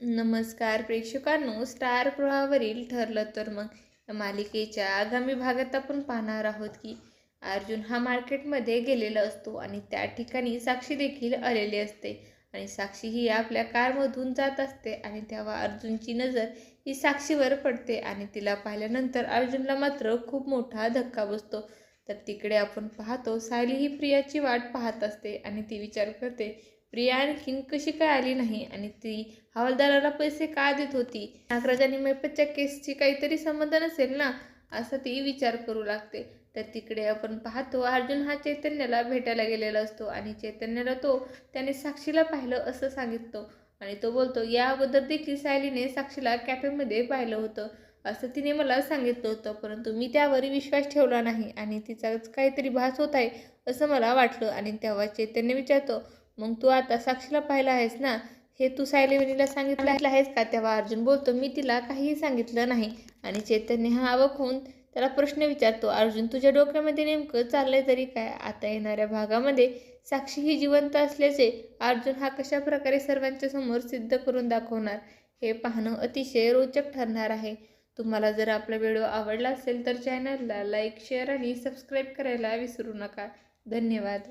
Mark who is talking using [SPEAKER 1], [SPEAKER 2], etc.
[SPEAKER 1] नमस्कार प्रेक्षकांनो, स्टार प्रवाहावरील ठरलं तर मग या मालिकेच्या आगामी भागात आपण पाहणार आहोत की अर्जुन हा मार्केटमध्ये गेलेला असतो आणि त्या ठिकाणी साक्षी देखील आलेली असते आणि साक्षी ही आपल्या कारमधून जात असते आणि तेव्हा अर्जुनची नजर ही साक्षीवर पडते आणि तिला पाहिल्यानंतर अर्जुनला मात्र खूप मोठा धक्का बसतो. तर तिकडे आपण पाहतो सायली ही प्रियाची वाट पाहत असते आणि ती विचार करते प्रिया आणखीन कशी काय आली नाही आणि ती हवालदाराला पैसे का देत होती. नागराज आणि मैपतच्या केसची काहीतरी संबंध नसेल ना, असा ती विचार करू लागते. तर तिकडे आपण पाहतो अर्जुन हा चैतन्याला भेटायला गेलेला असतो आणि चैतन्याला त्याने साक्षीला पाहिलं असं सांगिततो आणि तो बोलतो या अगोदर देखील सायलीने साक्षीला कॅफेमध्ये पाहिलं होतं असं तिने मला सांगितलं होतं, परंतु मी त्यावर विश्वास ठेवला नाही आणि तिचाच काहीतरी भास होत आहे असं मला वाटलं. आणि तेव्हा चैतन्य विचारतो मग तू आता साक्षीला पाहिलं आहेस ना, हे तू सायलीला सांगितलं आहेस का. तेव्हा अर्जुन बोलतो मी तिला काहीही सांगितलं नाही आणि चैतन्य हा अवाक होऊन त्याला प्रश्न विचारतो अर्जुन तुझ्या डोक्यामध्ये नेमकं चाललंय तरी काय. आता येणाऱ्या भागामध्ये साक्षी ही जिवंत असल्याचे अर्जुन हा कशा प्रकारे सर्वांच्या समोर सिद्ध करून दाखवणार हे पाहणं अतिशय रोचक ठरणार आहे. तुम्हाला जर आपला व्हिडिओ आवडला असेल तर चॅनलला लाईक शेअर आणि सबस्क्राईब करायला विसरू नका. धन्यवाद.